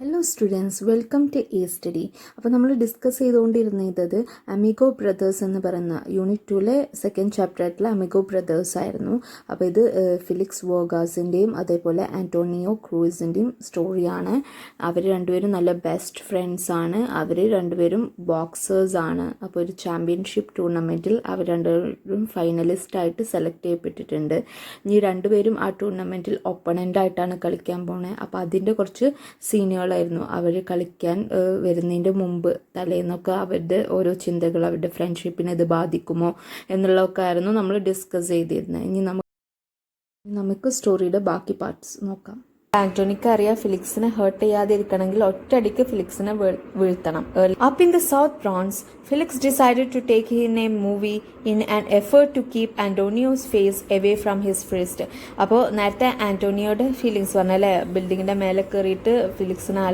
Hello students, welcome to a study. അപ്പോൾ നമ്മൾ discuss ചെയ്തുകൊണ്ടിരുന്നത് അമിഗോ ബ്രദേഴ്സ് എന്ന് പറയുന്ന യൂണിറ്റ് 2 സെക്കൻഡ് ചാപ്റ്റർ ആയിട്ടുള്ള അമിഗോ ബ്രദേഴ്സ് ആയിരുന്നു. അപ്പോൾ ഇത് ഫിലിക്സ് വോഗാസിൻ്റെയും അതേപോലെ ആൻറ്റോണിയോ ക്രൂസിൻ്റെയും സ്റ്റോറിയാണ്. അവർ രണ്ടുപേരും നല്ല ബെസ്റ്റ് ഫ്രണ്ട്സ് ആണ്. അവർ രണ്ടുപേരും ബോക്സേഴ്സ് ആണ്. അപ്പോൾ ഒരു ചാമ്പ്യൻഷിപ്പ് ടൂർണമെൻറ്റിൽ അവർ രണ്ടുപേരും ഫൈനലിസ്റ്റ് ആയിട്ട് സെലക്ട് ചെയ്യപ്പെട്ടിട്ടുണ്ട്. ഇനി രണ്ടുപേരും ആ ടൂർണമെൻറ്റിൽ ഒപ്പണൻ്റ് ആയിട്ടാണ് കളിക്കാൻ പോണേ. അപ്പോൾ അതിൻ്റെ കുറച്ച് സീനിയർ അവർ കളിക്കാൻ വരുന്നതിൻ്റെ മുമ്പ് തലേന്നൊക്കെ അവരുടെ ഓരോ ചിന്തകൾ അവരുടെ ഫ്രണ്ട്ഷിപ്പിനെ ഇത് ബാധിക്കുമോ എന്നുള്ളതൊക്കെ ആയിരുന്നു നമ്മൾ ഡിസ്കസ് ചെയ്തിരുന്നത്. ഇനി നമുക്ക് സ്റ്റോറിയുടെ ബാക്കി പാർട്സ് നോക്കാം. ആന്റോണിക്ക് അറിയാം ഫിലിക്സിനെ ഹേർട്ട് ചെയ്യാതിരിക്കണമെങ്കിൽ ഒറ്റയടിക്ക് ഫിലിക്സിനെ വീഴ്ത്തണം. Up in the South Bronx, Felix decided to take in a movie in an effort to keep Antonio's face away from his fist. അപ്പോൾ നേരത്തെ ആന്റോണിയോയുടെ ഫീലിങ്സ് പറഞ്ഞല്ലേ, ബിൽഡിങ്ങിൻ്റെ മേലെ കയറിയിട്ട് ഫിലിക്സിനെ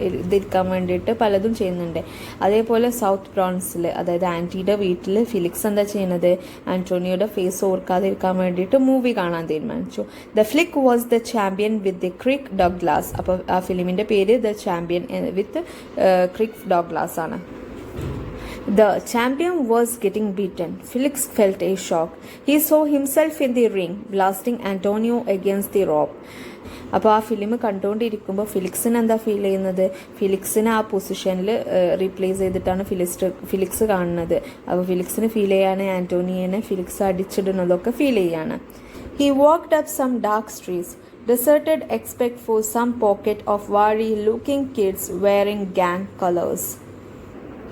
ഇതിരിക്കാൻ വേണ്ടിയിട്ട് പലതും ചെയ്യുന്നുണ്ട്. അതേപോലെ സൗത്ത് ബ്രോൺസിൽ, അതായത് ആൻറ്റിയുടെ വീട്ടിൽ ഫിലിക്സ് എന്താ ചെയ്യുന്നത്, ആന്റോണിയോയുടെ ഫേസ് ഓർക്കാതിരിക്കാൻ വേണ്ടിയിട്ട് മൂവി കാണാൻ തീരുമാനിച്ചു. The flick was the champion with Kirk Douglas. അപ്പോൾ ആ ഫിലിമിൻ്റെ പേര് the champion with Kirk Douglas ആണ്. The champion was getting beaten. Felix felt a shock. He saw himself in the ring, blasting Antonio against the rope. അപ്പോൾ ആ film കണ്ടുകൊണ്ടിരിക്കുമ്പോൾ ഫിലിക്സിന് എന്താ feel ചെയ്യുന്നത്, ഫിലിക്സിനെ ആ പൊസിഷനിൽ റീപ്ലേസ് ചെയ്തിട്ടാണ് ഫിലിക്സ് കാണുന്നത്. അപ്പോൾ ഫിലിക്സിന് ഫീൽ ചെയ്യാണ് ആന്റോണിയനെ ഫിലിക്സ് അടിച്ചിടുന്നതൊക്കെ ഫീൽ ചെയ്യാണ്. He walked up some dark streets, deserted except for some pocket of worry-looking kids wearing gang colors.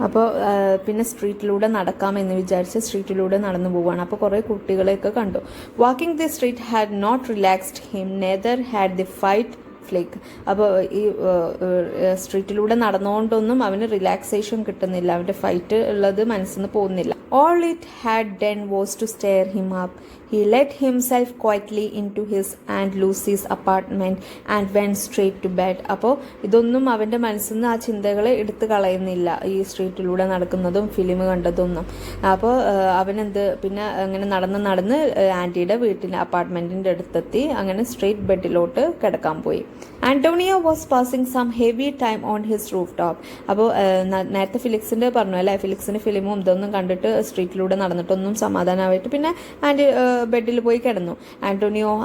അപ്പോൾ പിന്നെ സ്ട്രീറ്റിലൂടെ നടക്കാമെന്ന് വിചാരിച്ച് സ്ട്രീറ്റിലൂടെ നടന്നു പോവുകയാണ്. അപ്പോൾ കുറേ കുട്ടികളെയൊക്കെ കണ്ടു. Walking the street had not relaxed him, neither had the fight flick. അപ്പോൾ ഈ സ്ട്രീറ്റിലൂടെ നടന്നുകൊണ്ടൊന്നും അവന് റിലാക്സേഷൻ കിട്ടുന്നില്ല, അവൻ്റെ ഫൈറ്റ് ഉള്ളത് മനസ്സിൽ നിന്ന് പോകുന്നില്ല. All it had done was to stir him up. He let himself quietly into his Aunt Lucy's apartment and went straight to bed. അപ്പോൾ ഇതൊന്നും അവൻ്റെ മനസ്സിൽ നിന്ന് ആ ചിന്തകളെ എടുത്തു കളയുന്നില്ല, ഈ സ്ട്രീറ്റിലൂടെ നടക്കുന്നതും ഫിലിം കണ്ടതൊന്നും. അപ്പോൾ അവനെന്ത് പിന്നെ അങ്ങനെ നടന്ന് ആൻറ്റിയുടെ വീട്ടിൽ അപ്പാർട്ട്മെൻറ്റിൻ്റെ അടുത്തെത്തി അങ്ങനെ സ്ട്രേറ്റ് ബെഡിലോട്ട് കിടക്കാൻ പോയി. Antonio was passing some heavy time on his rooftop. അപ്പോൾ നേരത്തെ ഫിലിക്സിൻ്റെ പറഞ്ഞു അല്ലേ, ഫിലിക്സിൻ്റെ ഫിലിമും ഇതൊന്നും കണ്ടിട്ട് സ്ട്രീറ്റിലൂടെ നടന്നിട്ടൊന്നും സമാധാനമായിട്ട് പിന്നെ ആൻറ്റി ബെഡിൽ പോയി കിടന്നു.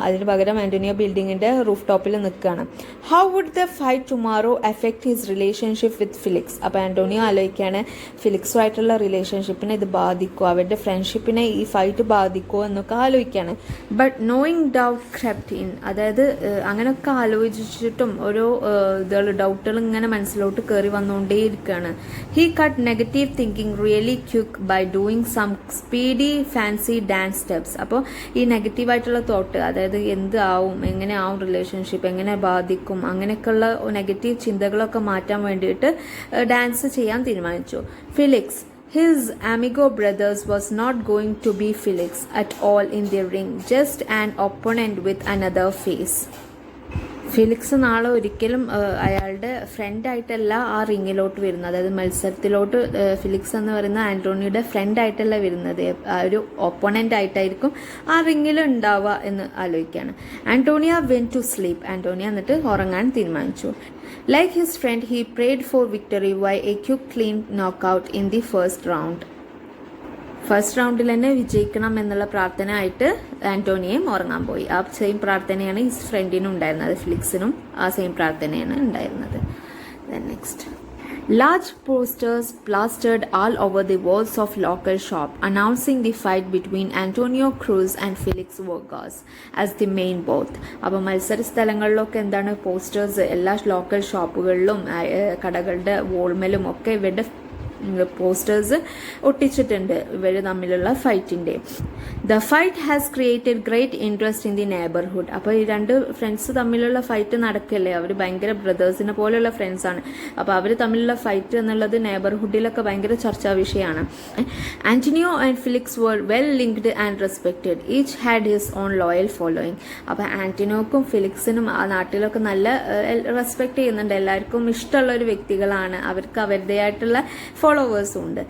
അതിന് പകരം ആന്റോണിയോ ബിൽഡിങ്ങിൻ്റെ റൂഫ് ടോപ്പിൽ നിൽക്കുകയാണ്. How would the fight tomorrow affect his relationship with Felix. അപ്പോൾ ആന്റോണിയോ ആലോചിക്കുകയാണ് ഫിലിക്സുമായിട്ടുള്ള റിലേഷൻഷിപ്പിനെ ഇത് ബാധിക്കുമോ, അവരുടെ ഫ്രണ്ട്ഷിപ്പിനെ ഈ ഫൈറ്റ് ബാധിക്കുമോ എന്നൊക്കെ ആലോചിക്കുകയാണ്. ബട്ട് നോയിങ് ഡൗട്ട് ക്രെപ്റ്റ് ഇൻ, അതായത് അങ്ങനെയൊക്കെ ആലോചിച്ചിട്ടും ഓരോ ഡൗട്ടുകൾ ഇങ്ങനെ മനസ്സിലോട്ട് കയറി വന്നുകൊണ്ടേയിരിക്കുകയാണ്. He cut negative thinking really quick by doing some speedy fancy dance steps. അപ്പോൾ ഈ നെഗറ്റീവായിട്ടുള്ള തോട്ട്, അതായത് എന്ത് ആവും, എങ്ങനെ ആവും റിലേഷൻഷിപ്പ്, എങ്ങനെ ബാധിക്കും, അങ്ങനെയൊക്കെയുള്ള നെഗറ്റീവ് ചിന്തകളൊക്കെ മാറ്റാൻ വേണ്ടിയിട്ട് ഡാൻസ് ചെയ്യാൻ തീരുമാനിച്ചു. Felix, his Amigo Brothers, was not going to be Felix at all in the ring, just an opponent with another face. Felix നാളെ ഒരിക്കലും അയാളുടെ ഫ്രണ്ടായിട്ടല്ല ആ റിങ്ങിലോട്ട് വരുന്നത്, അതായത് മത്സരത്തിലോട്ട് ഫിലിക്സ് എന്ന് പറയുന്ന ആന്റോണിയുടെ ഫ്രണ്ടായിട്ടല്ല വരുന്നത്, ഒരു ഒപ്പോണൻ്റ് ആയിട്ടായിരിക്കും ആ റിങ്ങിൽ ഉണ്ടാവുക എന്ന് ആലോചിക്കുകയാണ്. Antonio went to sleep. Antonio എന്നിട്ട് ഉറങ്ങാൻ തീരുമാനിച്ചു. Like his friend, he prayed for victory by a quick clean knockout in the first round. First റൗണ്ടിൽ തന്നെ വിജയിക്കണം എന്നുള്ള പ്രാർത്ഥന ആയിട്ട് ആന്റോണിയയും ഉറങ്ങാൻ പോയി. ആ സെയിം പ്രാർത്ഥനയാണ് ഹിസ് ഫ്രണ്ടിനും ഉണ്ടായിരുന്നത്, ഫിലിക്സിനും ആ സെയിം പ്രാർത്ഥനയാണ് ഉണ്ടായിരുന്നത്. Next, large posters plastered all over the walls of local shop announcing the fight between Antonio Cruz and Felix Vargas as the main bout. അപ്പോൾ മത്സര സ്ഥലങ്ങളിലൊക്കെ എന്താണ് പോസ്റ്റേഴ്സ് എല്ലാ ലോക്കൽ ഷോപ്പുകളിലും കടകളുടെ വോൾമേലും ഒക്കെ ഇവരുടെ പോസ്റ്റേഴ്സ് ഒട്ടിച്ചിട്ടുണ്ട് ഇവർ തമ്മിലുള്ള ഫൈറ്റിൻ്റെ. The fight has created great interest in the neighbourhood. അപ്പോൾ ഈ രണ്ട് ഫ്രണ്ട്സ് തമ്മിലുള്ള ഫൈറ്റ് നടക്കല്ലേ, അവർ ഭയങ്കര ബ്രദേഴ്സിനെ പോലെയുള്ള ഫ്രണ്ട്സാണ്. അപ്പോൾ അവർ തമ്മിലുള്ള ഫൈറ്റ് എന്നുള്ളത് നെയ്ബർഹുഡിലൊക്കെ ഭയങ്കര ചർച്ചാ വിഷയമാണ്. Antonio and Felix were well liked and respected, each had his own loyal following. അപ്പോൾ ആന്റോണിയോക്കും ഫിലിക്സിനും ആ നാട്ടിലൊക്കെ നല്ല റെസ്പെക്ട് ചെയ്യുന്നുണ്ട്, എല്ലാവർക്കും ഇഷ്ടമുള്ള ഒരു വ്യക്തികളാണ്, അവർക്ക് അവരുടേതായിട്ടുള്ള ഫോളോവേഴ്സും ഉണ്ട്.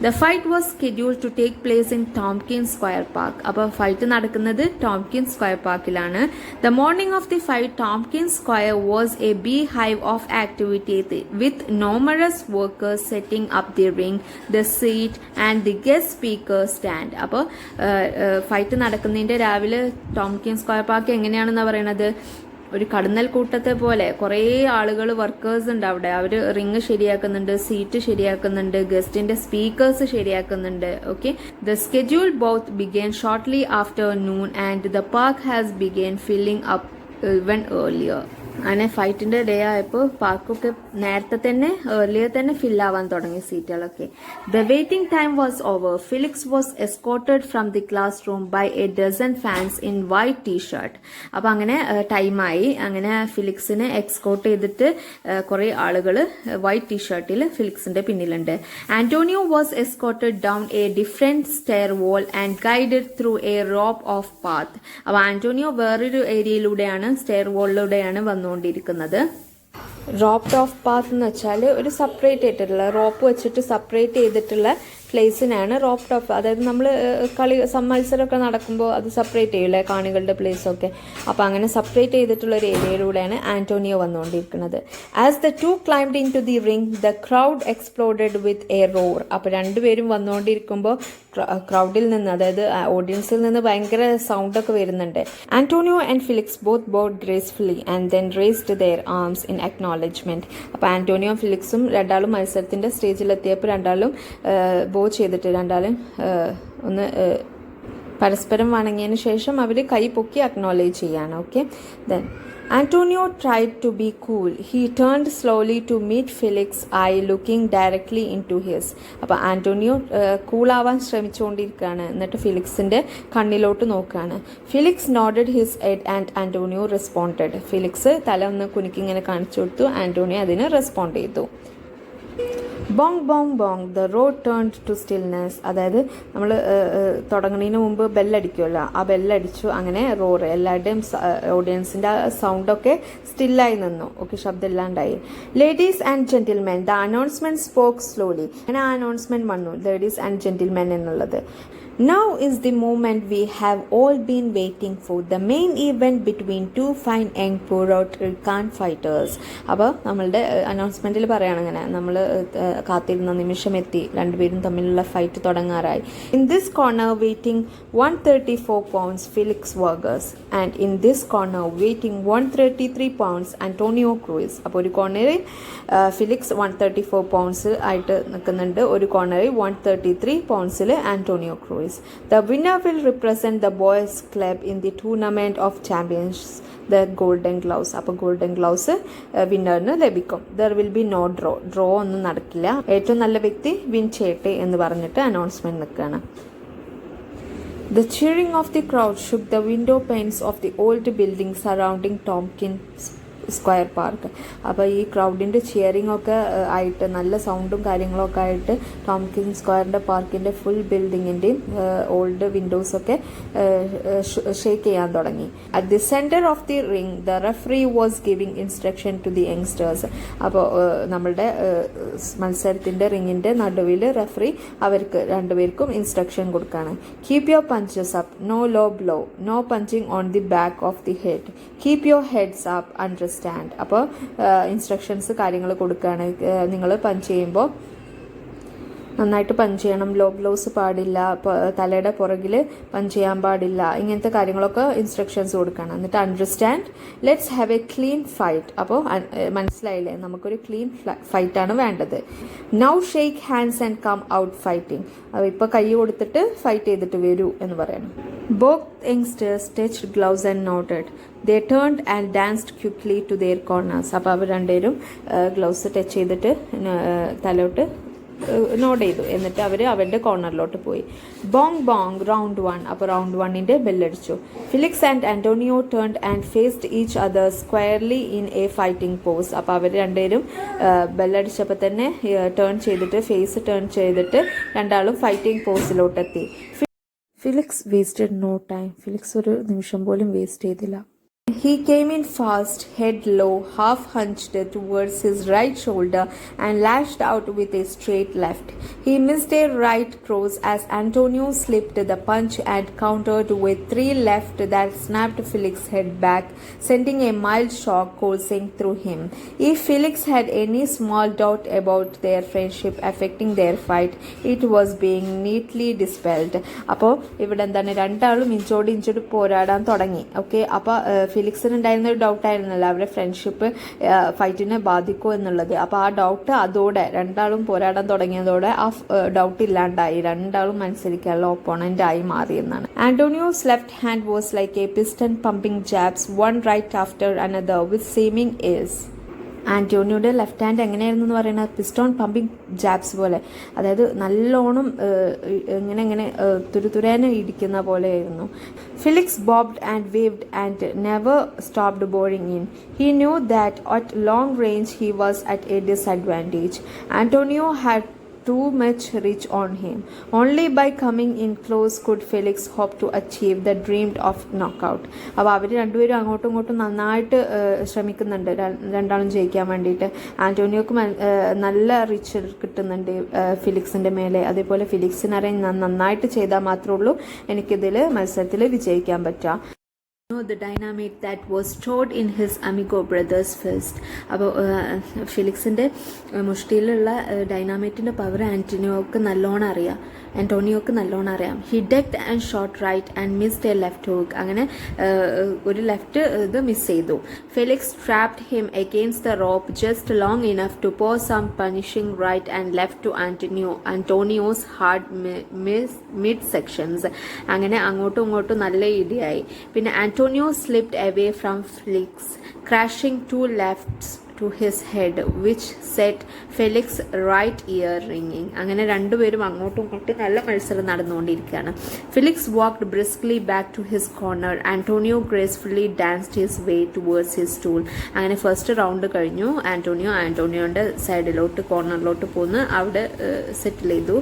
The fight was scheduled to take place in Tompkins Square Park. അപ്പോൾ ഫൈറ്റ് നടക്കുന്നത് ടോംകിൻസ് സ്ക്വയർ പാർക്കിലാണ്. The morning of the fight Tompkins Square was a bee hive of activity with numerous workers setting up the ring, the seat and the guest speaker stand. അപ്പോൾ fight നടക്കുന്നതിൻ്റെ രാവിലെ Tompkins Square park എങ്ങനെയാണെന്ന് പറയണത്, ഒരു കടന്നൽ കൂട്ടത്തെ പോലെ കുറേ ആളുകൾ, വർക്കേഴ്സ് ഉണ്ട് അവിടെ. അവർ റിങ് ശരിയാക്കുന്നുണ്ട്, സീറ്റ് ശരിയാക്കുന്നുണ്ട്, ഗസ്റ്റിന്റെ സ്പീക്കേഴ്സ് ശരിയാക്കുന്നുണ്ട്. Okay, the schedule both began shortly after noon and the park has begun filling up even earlier. അങ്ങനെ ഫൈറ്റിന്റെ ഡേ ആയപ്പോൾ പാർക്കൊക്കെ നേരത്തെ തന്നെ ഏർലിയർ തന്നെ ഫില്ലാവാൻ തുടങ്ങി സീറ്റുകളൊക്കെ. The waiting time was over. Felix was escorted from the class room by a dozen fans in white t-shirt. അപ്പൊ അങ്ങനെ ടൈമായി. അങ്ങനെ ഫിലിക്സിനെ എക്സ്കോർട്ട് ചെയ്തിട്ട് കുറെ ആളുകൾ വൈറ്റ് ടീഷർട്ടിൽ ഫിലിക്സിന്റെ പിന്നിലുണ്ട്. Antonio was escorted down a different stairwell and guided through a rope off path. അപ്പൊ ആന്റോണിയോ വേറൊരു ഏരിയയിലൂടെയാണ്, സ്റ്റെയർ വോളിലൂടെയാണ് വന്നുകൊണ്ടിരിക്കുന്നത്. റോപ്ഡ് ഓഫ് പാത്ത് എന്ന് വെച്ചാൽ ഒരു സെപ്പറേറ്റ് ആയിട്ടുള്ള റോപ്പ് വെച്ചിട്ട് സെപ്പറേറ്റ് ചെയ്തിട്ടുള്ള പ്ലേസിനാണ് റോപ്ഡ് ഓഫ്. അതായത് നമ്മൾ മത്സരമൊക്കെ നടക്കുമ്പോൾ അത് സെപ്പറേറ്റ് ചെയ്യില്ലേ കാണികളുടെ പ്ലേസൊക്കെ. അപ്പോൾ അങ്ങനെ സെപ്പറേറ്റ് ചെയ്തിട്ടുള്ള ഒരു ഏരിയയിലൂടെയാണ് ആന്റോണിയോ വന്നുകൊണ്ടിരിക്കുന്നത്. As the two climbed into the ring the crowd exploded with a roar. അപ്പോൾ രണ്ടുപേരും വന്നുകൊണ്ടിരിക്കുമ്പോൾ ക്രൗഡിൽ നിന്ന്, അതായത് ഓഡിയൻസിൽ നിന്ന് ഭയങ്കര സൗണ്ടൊക്കെ വരുന്നുണ്ട്. Antonio and Felix both bowed gracefully and then raised their arms in acknowledgement. അപ്പോൾ ആന്റോണിയോ ഫിലിക്സും രണ്ടാളും മത്സരത്തിന്റെ സ്റ്റേജിലെത്തിയപ്പോൾ രണ്ടാളും ബോ ചെയ്തിട്ട് രണ്ടാളും ഒന്ന് പരസ്പരം വണങ്ങിയതിന് ശേഷം അവർ കൈ പൊക്കി അക്നോളേജ് ചെയ്യാണ്. Okay, then Antonio tried to be cool. He turned slowly to meet Felix's eye, looking directly into his. അപ്പോൾ ആന്റോണിയോ കൂളാവാൻ ശ്രമിച്ചുകൊണ്ടിരിക്കുകയാണ്. എന്നിട്ട് ഫിലിക്സിന്റെ കണ്ണിലോട്ട് നോക്കുകയാണ്. Felix nodded his head and Antonio responded. Felix തല ഒന്ന് കുനിക്കി ഇങ്ങനെ കാണിച്ചു കൊടുത്തു. ആന്റോണിയോ അതിന് റെസ്പോണ്ട് ചെയ്തു. Bong bong bong the road turned to stillness. അതായത് നമ്മൾ തുടങ്ങുന്നതിന് മുമ്പ് ബെല്ലടിക്കുമല്ലോ, ആ ബെല്ലടിച്ചു. അങ്ങനെ റോർ എല്ലാവരുടെയും ഓഡിയൻസിൻ്റെ സൗണ്ടൊക്കെ സ്റ്റില്ലായി നിന്നു. ഓക്കെ, ശബ്ദമില്ലാണ്ടായി. Ladies and gentlemen the announcement spoke slowly. അങ്ങനെ ആ അനൗൺസ്മെന്റ് വന്നു, ലേഡീസ് ആൻഡ് ജെന്റിൽമെൻ എന്നുള്ളത്. Now is the moment we have all been waiting for, the main event between two fine young Puerto fighters. അപ്പോൾ നമ്മളുടെ അനൗൺസ്മെന്റിൽ പറയുകയാണ് അങ്ങനെ, നമ്മൾ കാത്തിരുന്ന നിമിഷം എത്തി, രണ്ടുപേരും തമ്മിലുള്ള ഫൈറ്റ് തുടങ്ങാറായി. In this corner weighing 134 pounds Felix Vargas and in this corner weighing 133 pounds Antonio Cruz. അപ്പോൾ ഒരു കോർണറിൽ ഫിലിക്സ് 134 pounds ആയിട്ട് നിൽക്കുന്നുണ്ട്, ഒരു കോർണറിൽ 133 pounds Antonio cruise. The winner will represent the boys club in the tournament of champions, the golden gloves. അപ്പോൾ golden gloves വിന്നറിന് ലഭിക്കും. There will be no draw ഒന്നും നടക്കില്ല. ഏറ്റവും നല്ല വ്യക്തി വിൻ ചെയ്യട്ടെ എന്ന് പറഞ്ഞിട്ട് അനൗൺസ്മെന്റ് നിൽക്കുകയാണ്. The cheering of the crowd shook the window panes of the old building surrounding Tompkins square Park. അപ്പോൾ ഈ ക്രൗഡിൻ്റെ ചിയറിംഗ് ഒക്കെ ആയിട്ട് നല്ല സൗണ്ടും കാര്യങ്ങളൊക്കെ ആയിട്ട് ടോംകിൻസ് സ്ക്വയറിൻ്റെ പാർക്കിൻ്റെ ഫുൾ ബിൽഡിങ്ങിൻ്റെയും ഓൾഡ് വിൻഡോസൊക്കെ ഷേക്ക് ചെയ്യാൻ തുടങ്ങി. At the centre of the ring the referee was giving instruction to the youngsters. അപ്പോൾ നമ്മളുടെ മത്സരത്തിൻ്റെ റിങ്ങിൻ്റെ നടുവിൽ റെഫറി അവർക്ക് രണ്ടുപേർക്കും ഇൻസ്ട്രക്ഷൻ കൊടുക്കുകയാണ്. Keep your punches up, no low blow, no punching on the back of the head, keep your heads up understand. അപ്പോൾ instructions കാര്യങ്ങൾ കൊടുക്കുകയാണ്. നിങ്ങൾ പഞ്ച് ചെയ്യുമ്പോൾ നന്നായിട്ട് പഞ്ച് ചെയ്യണം, ലോ ബ്ലോസ് പാടില്ല, തലയുടെ പുറകിൽ പഞ്ച് ചെയ്യാൻ പാടില്ല, ഇങ്ങനത്തെ കാര്യങ്ങളൊക്കെ ഇൻസ്ട്രക്ഷൻസ് കൊടുക്കണം. എന്നിട്ട് understand, let's have a clean fight. അപ്പോൾ മനസ്സിലായില്ലേ, നമുക്കൊരു ക്ലീൻ ഫൈറ്റാണ് വേണ്ടത്. Now shake hands and come out fighting. അപ്പോൾ ഇപ്പോൾ കൈ കൊടുത്തിട്ട് ഫൈറ്റ് ചെയ്തിട്ട് വരൂ എന്ന് പറയണം. Both youngsters touched gloves and nodded. They turned and danced quickly to their corners. അപ്പോൾ അവർ രണ്ടുപേരും ഗ്ലൗസ് ടച്ച് ചെയ്തിട്ട് തലോട്ട് നോട്ട് ചെയ്തു. എന്നിട്ട് അവർ അവരുടെ കോർണറിലോട്ട് പോയി. Bong bong round 1. അപ്പോൾ റൗണ്ട് 1ൻ്റെ ബെല്ലടിച്ചു. Felix and Antonio turned and faced each other squarely in a fighting pose. അപ്പോൾ അവർ രണ്ടുപേരും ബെല്ലടിച്ചപ്പോൾ തന്നെ ടേൺ ചെയ്തിട്ട്, ഫേസ് ടേൺ ചെയ്തിട്ട് രണ്ടാളും ഫൈറ്റിംഗ് പോസിലോട്ടെത്തി. Felix wasted no time. Felix ഒരു നിമിഷം പോലും വേസ്റ്റ് ചെയ്തില്ല. He came in fast, head low, half hunched towards his right shoulder and lashed out with a straight left. He missed a right cross as Antonio slipped the punch and countered with three left that snapped Felix's head back, sending a mild shock coursing through him. If Felix had any small doubt about their friendship affecting their fight, it was being neatly dispelled. അപ്പോൾ ഇവിടെ എന്താണ്, രണ്ടാളും ഇഞ്ചോട് പോരാടാൻ തുടങ്ങി. Okay, അപ്പോൾ ഫിലിക്സിന് ഉണ്ടായിരുന്ന ഒരു ഡൗട്ടായിരുന്നല്ലോ അവരുടെ ഫ്രണ്ട്ഷിപ്പ് ഫൈറ്റിനെ ബാധിക്കുമോ എന്നുള്ളത്. അപ്പോൾ ആ ഡൗട്ട് അതോടെ രണ്ടാളും പോരാടാൻ തുടങ്ങിയതോടെ ആ ഡൗട്ട് ഇല്ലാണ്ടായി, രണ്ടാളും മത്സരിക്കാനുള്ള ഓപ്പോണന്റ് ആയി മാറിയെന്നാണ്. Antonio's left hand was like a piston pumping jabs one right after another with seeming ease. ആന്റോണിയോയുടെ ലെഫ്റ്റ് ഹാൻഡ് എങ്ങനെയായിരുന്നു എന്ന് പറയുന്നത് പിസ്റ്റോൺ പമ്പിംഗ് ജാബ്സ് പോലെ, അതായത് നല്ലോണം ഇങ്ങനെ തുരുതുരേനെ ഇടിക്കുന്ന പോലെയായിരുന്നു. Felix bobbed and waved and never stopped boring in. He knew that at long range he was at a disadvantage. Antonio had too much reach on him. Only by coming in close could Felix hope to achieve the dreamed of knockout. അപ്പോൾ അവർ രണ്ടുപേരും അങ്ങോട്ടും ഇങ്ങോട്ടും നന്നായിട്ട് ശ്രമിക്കുന്നുണ്ട് രണ്ടാളും ജയിക്കാൻ വേണ്ടിയിട്ട്. ആന്റോണിയോക്ക് നല്ല റിച്ച് കിട്ടുന്നുണ്ട് ഫിലിക്സിൻ്റെ മേലെ. അതേപോലെ ഫിലിക്സിനറിയാൻ നന്നായിട്ട് ചെയ്താൽ മാത്രമേ ഉള്ളൂ എനിക്കിതിൽ മത്സരത്തിൽ വിജയിക്കാൻ പറ്റുക. The dynamite that was stored in his Amigo Brothers fist. അപ്പോൾ ഫിലിക്സിൻ്റെ മുഷ്ടിയിലുള്ള ഡൈനാമൈറ്റിൻ്റെ പവർ ആന്റോണിയോക്ക് നല്ലോണം അറിയാം. He ducked and shot right and missed a left hook. അങ്ങനെ ഒരു ലെഫ്റ്റ് ഇത് മിസ് ചെയ്തു. Felix trapped him against the rope just long enough to pour some punishing right and left to Antonio's hard mid sections. അങ്ങനെ അങ്ങോട്ടും ഇങ്ങോട്ടും നല്ല ഇടിയായി. പിന്നെ Antonio slipped away from Felix, crashing two lefts to his head, which set Felix right ear ringing. അങ്ങനെ രണ്ടുപേരും അങ്ങോട്ടും ഇങ്ങോട്ടും നല്ല മത്സരം നടന്നുകൊണ്ടിരിക്കുകയാണ്. Felix walked briskly back to his corner. Antonio gracefully danced his way towards his stool. അങ്ങനെ first round കഴിഞ്ഞു. ആന്റോണിയോന്റെ സൈഡിലോട്ട് കോർണറിലോട്ട് പോന്ന് അവിടെ സെറ്റിൽ ചെയ്തു.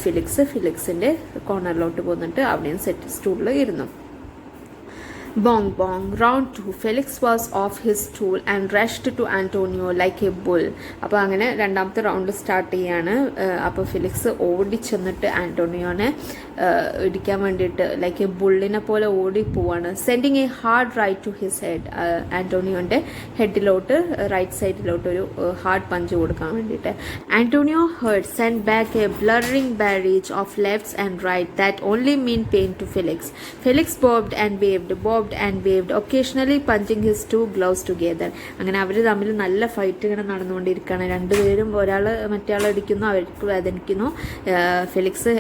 ഫിലിക്സിന്റെ കോർണറിലോട്ട് പോന്നിട്ട് അവിടെയും സ്റ്റൂളിൽ ഇരുന്നു. Bong bong. Round 2. Felix was off his stool and rushed to Antonio like a bull. അപ്പോൾ അങ്ങനെ രണ്ടാമത്തെ റൗണ്ട് സ്റ്റാർട്ട് ചെയ്യാണ്. അപ്പോൾ ഫിലിക്സ് ഓടി ചെന്നിട്ട് ആന്റോണിയോനെ ഇടിക്കാൻ വേണ്ടിയിട്ട് ലൈക്ക് എ ബുള്ളിനെ പോലെ ഓടി പോവാണ്. Sending a hard right to his head. ആന്റോണിയോന്റെ ഹെഡിലോട്ട് റൈറ്റ് സൈഡിലോട്ട് ഒരു ഹാർഡ് പഞ്ച് കൊടുക്കാൻ വേണ്ടിയിട്ട്. Antonio hurt send back a blurring barrage of lefts and right that only mean pain to Felix. Felix bobbed and waved, occasionally punching his two gloves together. അങ്ങനെ അവർ തമ്മിൽ നല്ല fight ഇങ്ങനെ നടന്നുകൊണ്ടിരിക്കുകയാണ്. രണ്ടുപേരും ഒരാൾ മറ്റേ ആളെ അടിക്കുന്നു, അവർക്ക് വേദനിക്കുന്നു. ഫെലിക്സ്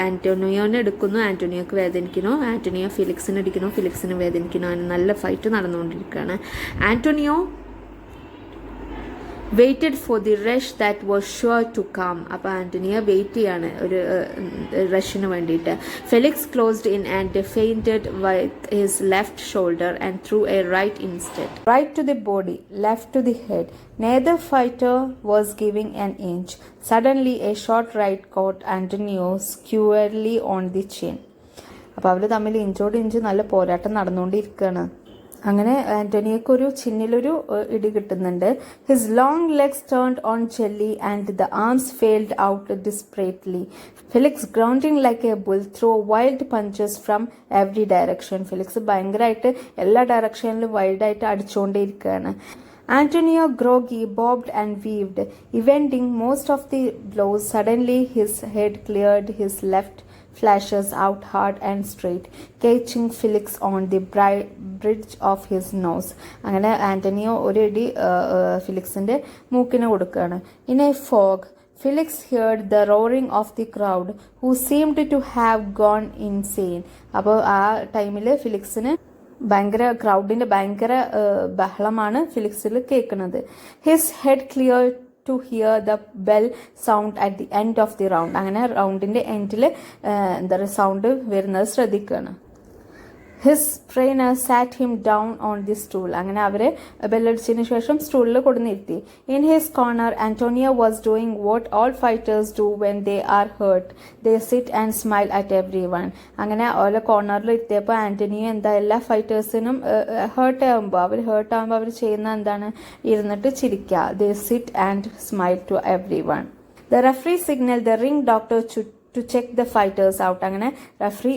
ആന്റോണിയോനെ എടുക്കുന്നു, ആന്റോണിയോക്ക് വേദനിക്കുന്നു. ആന്റോണിയോ ഫിലിക്സിന് അടിക്കുന്നു, ഫിലിക്സിന് വേദനിക്കുന്നു. അങ്ങനെ നല്ല ഫൈറ്റ് നടന്നുകൊണ്ടിരിക്കുകയാണ്. Antonio waited for the rush that was sure to come. അപ്പോൾ ആന്റോണിയോ വെയിറ്റ് ചെയ്യാണ് ഒരു റഷിന് വേണ്ടിയിട്ട്. Felix closed in and feinted with his left shoulder and threw a right instead. Right to the body, left to the head. Neither fighter was giving an inch. Suddenly a short right caught Antonio squarely on the chin. അപ്പോൾ അവർ തമ്മിൽ ഇഞ്ചോട് inch നല്ല പോരാട്ടം നടന്നുകൊണ്ടിരിക്കുകയാണ്. അങ്ങനെ ആന്റോണിയോക്ക് ഒരു ചിന്നിലൊരു ഇടി കിട്ടുന്നുണ്ട്. His long legs turned on jelly and the arms failed out desperately. Felix grounding like a bull throw wild punches from every direction. Felix ഭയങ്കരമായിട്ട് എല്ലാ ഡയറക്ഷനിലും വൈൽഡായിട്ട് അടിച്ചുകൊണ്ടേയിരിക്കുകയാണ്. Antonio groggy bobbed and weaved, evading most of the blows. Suddenly his head cleared, his left flashes out hard and straight, catching Felix on the bridge of his nose. അങ്ങനെ Antonio ഒരടി ഫിലിക്സിന്റെ മൂക്കിന് കൊടുക്കുകയാണ്. In a fog, Felix heard the roaring of the crowd, who seemed to have gone insane. അപ്പോൾ ആ ടൈമിൽ ഫിലിക്സിന് ക്രൗഡിന്റെ ഭയങ്കര ബഹളമാണ് ഫിലിക്സിൽ കേൾക്കുന്നത്. His head clear to hear the bell sound at the end of the round. അങ്ങനെ റൗണ്ടിന്റെ എൻഡിൽ എന്താ പറയുക സൗണ്ട് വരുന്നത് ശ്രദ്ധിക്കുകയാണ്. His trainer sat him down on the stool. അങ്ങനെ അവരെ ബെല്ലടിച്ചതിന് ശേഷം സ്റ്റൂളിൽ കൊടുന്നിരുത്തി. In his corner Antonio was doing what all fighters do when they are hurt, they sit and smile at everyone. അങ്ങനെ ഓരോ കോർണറിൽ ഇരുത്തിയപ്പോൾ ആന്റണിയോ എന്താ എല്ലാ ഫൈറ്റേഴ്സിനും ഹേർട്ട് ആകുമ്പോൾ അവർ ചെയ്യുന്ന എന്താണ്, ഇരുന്നിട്ട് ചിരിക്കുക. They sit and smile to everyone. The referee signal the ring doctor to check the fighters out. അങ്ങനെ റഫറി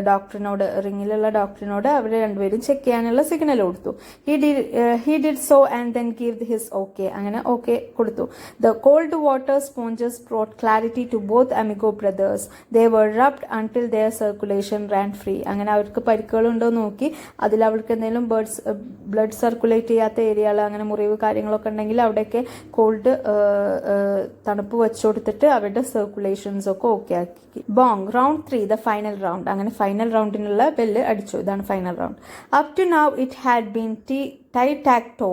ഡോക്ടറിനോട്, റിങ്ങിലുള്ള ഡോക്ടറിനോട് അവർ രണ്ടുപേരും ചെക്ക് ചെയ്യാനുള്ള സിഗ്നൽ കൊടുത്തു. He did so and then give his okay. അങ്ങനെ ഓക്കെ കൊടുത്തു. The cold water sponges brought clarity to both amigo brothers. They were rubbed until their circulation ran free. അങ്ങനെ അവർക്ക് പരിക്കുകളുണ്ടോ നോക്കി, അതിൽ അവർക്ക് എന്തെങ്കിലും ബ്ലഡ് സർക്കുലേറ്റ് ചെയ്യാത്ത ഏരിയകൾ, അങ്ങനെ മുറിവ് കാര്യങ്ങളൊക്കെ ഉണ്ടെങ്കിൽ അവിടെയൊക്കെ കോൾഡ് തണുപ്പ് വെച്ചു കൊടുത്തിട്ട് അവരുടെ സർക്കുലേഷൻസ് ഒക്കെ ഓക്കെ ആക്കി. Bong, round 3, the final round. അങ്ങനെ ഫൈനൽ റൗണ്ടിനുള്ള ബെല്ല് അടിച്ചു. ഇതാണ് final round. Up to now it had been tic tac toe,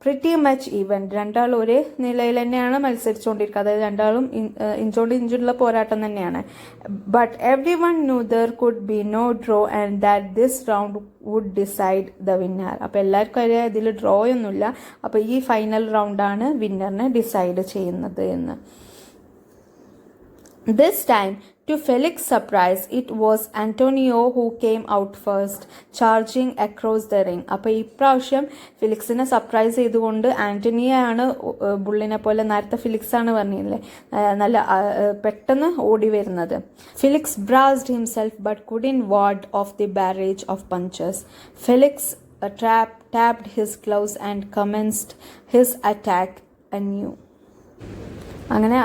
pretty much even. രണ്ടാളും ഒരേ നിലയിൽ തന്നെയാണ് മത്സരിച്ചുകൊണ്ടിരിക്കുക. അതായത് രണ്ടാളും ഇഞ്ചോട് ഇഞ്ചുള്ള പോരാട്ടം തന്നെയാണ്. But everyone knew there could be no draw and that this round would decide the winner. അപ്പോൾ എല്ലാവർക്കും അറിയാം ഇതിൽ ഡ്രോ ഒന്നുമില്ല. അപ്പോൾ ഈ ഫൈനൽ റൗണ്ടാണ് വിന്നറിനെ ഡിസൈഡ് ചെയ്യുന്നത് എന്ന്. This time, to Felix's surprise, it was Antonio who came out first, charging across the ring. അപ്പോൾ ഇപ്രാവശ്യം ഫിലിക്സിനെ സർപ്രൈസ് ചെയ്തുകൊണ്ട് ആന്റണിയാണ് ബുള്ളിനെ പോലെ, നേരത്തെ ഫിലിക്സ് ആണ് പറഞ്ഞില്ലേ നല്ല പെട്ടെന്ന് ഓടി വരുന്നത്. Felix braced himself but couldn't ward off the barrage of punches. Felix tapped his gloves and commenced his attack anew. അങ്ങനെ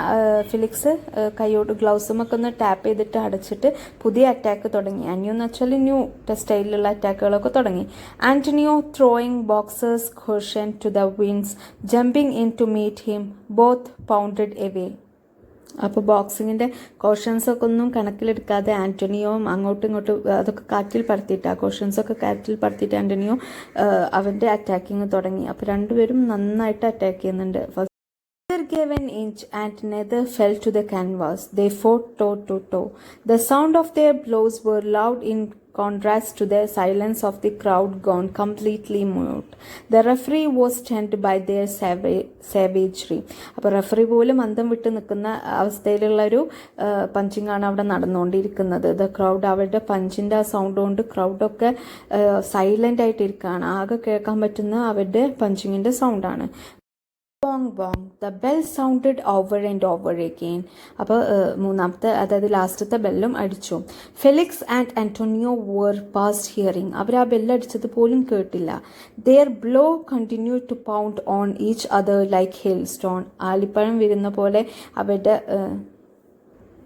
ഫിലിക്സ് കൈയോട് ഗ്ലൗസുമൊക്കെ ഒന്ന് ടാപ്പ് ചെയ്തിട്ട് അടച്ചിട്ട് പുതിയ അറ്റാക്ക് തുടങ്ങി. അന്യൂ എന്ന് വെച്ചാൽ ന്യൂ സ്റ്റൈലിലുള്ള അറ്റാക്കുകളൊക്കെ തുടങ്ങി. Antonio throwing boxers caution to the winds, jumping in to meet him, both pounded away. അപ്പോൾ ബോക്സിങ്ങിൻ്റെ കോഷൻസൊക്കെ ഒന്നും കണക്കിലെടുക്കാതെ ആന്റണിയോയും അങ്ങോട്ടും ഇങ്ങോട്ടും അതൊക്കെ കാറ്റിൽ പറത്തിയിട്ട്, ആ കോഷൻസൊക്കെ കാറ്റിൽ പറത്തിയിട്ട് ആന്റണിയോ അവൻ്റെ അറ്റാക്കിങ് തുടങ്ങി. അപ്പോൾ രണ്ടുപേരും നന്നായിട്ട് അറ്റാക്ക് ചെയ്യുന്നുണ്ട്. Neither gave an inch and neither fell to the canvas. They fought toe to toe. The sound of their blows were loud in contrast to the silence of the crowd gone completely mute. The referee was stunned by their savagery. അപ്പോൾ referee പോലും അന്തം വിട്ട് നിൽക്കുന്ന അവസ്ഥയിലുള്ളൊരു punching ആണ് അവിടെ നടന്നുകൊണ്ടിരിക്കുന്നത്. The crowd, അവരുടെ പഞ്ചിൻ്റെ ആ സൗണ്ട് കൊണ്ട് ക്രൗഡൊക്കെ സൈലൻ്റ് ആയിട്ടിരിക്കുകയാണ്. ആകെ കേൾക്കാൻ പറ്റുന്ന അവരുടെ പഞ്ചിങ്ങിൻ്റെ സൗണ്ടാണ്. Bong bong, the bell sounded over and over again. അപ്പോൾ മൂന്നാമത്തെ, അതായത് ലാസ്റ്റത്തെ ബെല്ലും അടിച്ചു. Felix and Antonio were past hearing. അവർ ആ ബെല്ലടിച്ചത് പോലും കേട്ടില്ല. Their blow continue to pound on each other like hailstone. ആലിപ്പഴം വീഴുന്ന പോലെ, അവരുടെ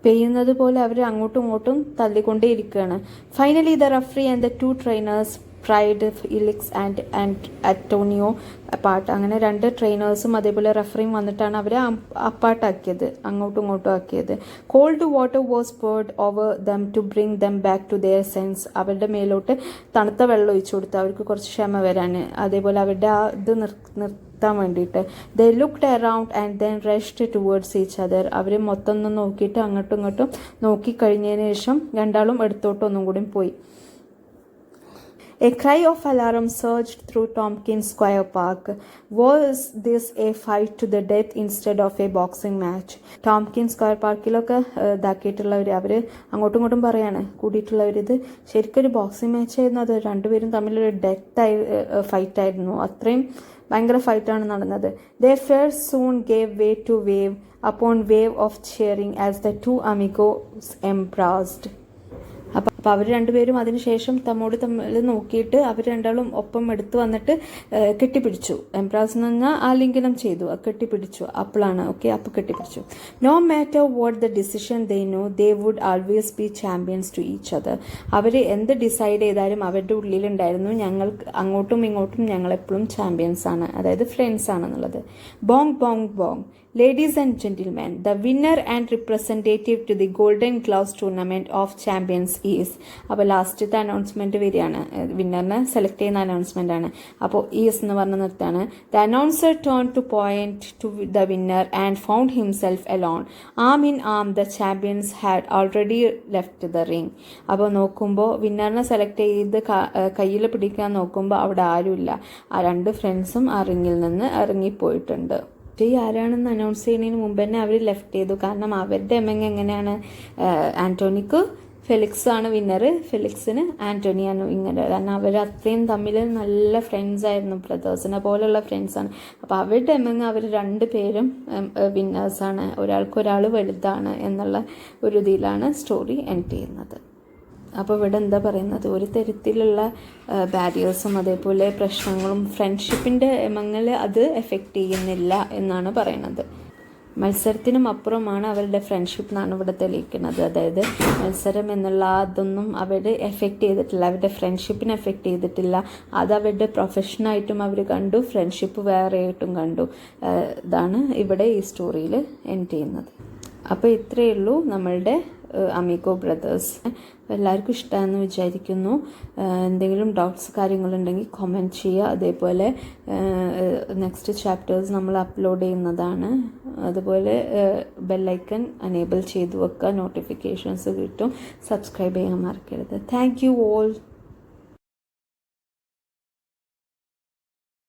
പെയ്യുന്നത് പോലെ അവർ അങ്ങോട്ടും ഇങ്ങോട്ടും തള്ളിക്കൊണ്ടേയിരിക്കുകയാണ്. Finally the referee and the two trainers pried Felix and Antonio apart. അങ്ങനെ രണ്ട് ട്രെയിനേഴ്സും അതേപോലെ റഫറിയും വന്നിട്ടാണ് അവരെ അപ്പാർട്ടാക്കിയത്, അങ്ങോട്ടും ഇങ്ങോട്ടും ആക്കിയത്. Cold water was poured over them to bring them back to their sense. അവരുടെ മേലോട്ട് തണുത്ത വെള്ളം ഒഴിച്ചു കൊടുത്ത് അവർക്ക് കുറച്ച് ക്ഷമ വരാൻ, അതേപോലെ അവരുടെ ആ ഇത് നിർത്താൻ വേണ്ടിയിട്ട്. They looked around and then rushed towards each other. അവർ മൊത്തം ഒന്ന് നോക്കിയിട്ട് അങ്ങോട്ടും ഇങ്ങോട്ടും നോക്കിക്കഴിഞ്ഞതിന് ശേഷം രണ്ടാളും എടുത്തോട്ടൊന്നും കൂടി പോയി. A cry of alarm surged through Tompkins Square Park. Was this a fight to the death instead of a boxing match? Tompkins Square പാർക്കിലൊക്കെ ഇതാക്കിയിട്ടുള്ളവർ, അവർ അങ്ങോട്ടും ഇങ്ങോട്ടും പറയാണ് കൂടിയിട്ടുള്ളവരിത് ശരിക്കൊരു ബോക്സിംഗ് മാച്ച് ആയിരുന്നു, അത് രണ്ടുപേരും തമ്മിലൊരു ഫൈറ്റ് ആയിരുന്നു, അത്രയും ഭയങ്കര ഫൈറ്റാണ് നടന്നത്. Their fears soon gave way to wave upon wave of cheering as the two amigos embraced. അപ്പോൾ അവർ രണ്ടുപേരും അതിനുശേഷം തമ്മിൽ നോക്കിയിട്ട് അവർ രണ്ടാളും ഒപ്പം എടുത്തു വന്നിട്ട് കെട്ടിപ്പിടിച്ചു. എംബ്രാസ് എന്ന് പറഞ്ഞാൽ ആലിംഗനം ചെയ്തു, കെട്ടിപ്പിടിച്ചു. അപ്പോഴാണ് അപ്പോൾ കെട്ടിപ്പിടിച്ചു. No matter what the decision they know, they would always be champions to each other. അവർ എന്ത് ഡിസൈഡ് ചെയ്താലും അവരുടെ ഉള്ളിലുണ്ടായിരുന്നു ഞങ്ങൾ അങ്ങോട്ടും ഇങ്ങോട്ടും ഞങ്ങളെപ്പോഴും ചാമ്പ്യൻസ് ആണ്, അതായത് ഫ്രണ്ട്സ് ആണെന്നുള്ളത്. ബോങ് bong ബോങ്. Ladies and gentlemen, the winner and representative to the Golden Gloves Tournament of Champions is is. അപ്പോൾ ലാസ്റ്റത്തെ അനൗൺസ്മെൻറ്റ് വരികയാണ്, വിന്നറിനെ സെലക്ട് ചെയ്യുന്ന അനൗൺസ്മെൻ്റ് ആണ്. അപ്പോൾ ഈസ് എന്ന് പറഞ്ഞ നിർത്താണ്. The announcer turn to point to the winner and found himself alone. Arm in arm the champions had already left the ring. അപ്പോൾ നോക്കുമ്പോൾ വിന്നറിനെ സെലക്ട് ചെയ്ത് കയ്യിൽ പിടിക്കാൻ നോക്കുമ്പോൾ അവിടെ ആരുമില്ല. ആ 2 ഫ്രണ്ട്സും ആ റിങ്ങിൽ നിന്ന് ഇറങ്ങിപ്പോയിട്ടുണ്ട്. ഈ ആരാണെന്ന് അനൗൺസ് ചെയ്യുന്നതിന് മുമ്പ് തന്നെ അവർ ലെഫ്റ്റ് ചെയ്തു. കാരണം അവരുടെ എങ്ങനെയാണ്, ആൻ്റോണിക്ക് ഫെലിക്സ് ആണ് വിന്നർ, ഫെലിക്സിന് ആൻ്റണിയാണ് വിന്നർ. കാരണം അവർ അത്രയും തമ്മിൽ നല്ല ഫ്രണ്ട്സ് ആയിരുന്നു, ബ്രദേഴ്സിനെ പോലെയുള്ള ഫ്രണ്ട്സാണ്. അപ്പോൾ അവരുടെ അവർ 2 പേരും വിന്നേഴ്സാണ്, ഒരാൾക്കൊരാൾ വലുതാണ് എന്നുള്ള ഒരു ഇതിലാണ് സ്റ്റോറി എൻഡ് ചെയ്യുന്നത്. അപ്പോൾ ഇവിടെ എന്താ പറയുന്നത്, ഒരു തരത്തിലുള്ള ബാരിയേഴ്സും അതേപോലെ പ്രശ്നങ്ങളും ഫ്രണ്ട്ഷിപ്പിൻ്റെ അത് എഫക്റ്റ് ചെയ്യുന്നില്ല എന്നാണ് പറയുന്നത്. മത്സരത്തിനും അപ്പുറമാണ് അവരുടെ ഫ്രണ്ട്ഷിപ്പ് എന്നാണ് ഇവിടെ തെളിയിക്കുന്നത്. അതായത് മത്സരം എന്നുള്ള അതൊന്നും അവരുടെ എഫക്റ്റ് ചെയ്തിട്ടില്ല, അവരുടെ ഫ്രണ്ട്ഷിപ്പിനെ എഫക്റ്റ് ചെയ്തിട്ടില്ല. അത് അവരുടെ പ്രൊഫഷനായിട്ടും അവർ കണ്ടു, ഫ്രണ്ട്ഷിപ്പ് വേറെ ആയിട്ടും കണ്ടു. ഇതാണ് ഇവിടെ ഈ സ്റ്റോറിയിൽ എൻഡ് ചെയ്യുന്നത്. അപ്പോൾ ഇത്രയേ ഉള്ളൂ നമ്മളുടെ അമീഗോ ബ്രദേഴ്സ്. എല്ലാവർക്കും ഇഷ്ടമാണെന്ന് വിചാരിക്കുന്നു. എന്തെങ്കിലും ഡൗട്ട്സ് കാര്യങ്ങളുണ്ടെങ്കിൽ കമൻറ്റ് ചെയ്യുക. അതേപോലെ നെക്സ്റ്റ് ചാപ്റ്റേഴ്സ് നമ്മൾ അപ്ലോഡ് ചെയ്യുന്നതാണ്. അതുപോലെ ബെല്ലൈക്കൺ എനേബിൾ ചെയ്ത് വെക്കുക, നോട്ടിഫിക്കേഷൻസ് കിട്ടും. സബ്സ്ക്രൈബ് ചെയ്യാൻ മറക്കരുത്. Thank you all.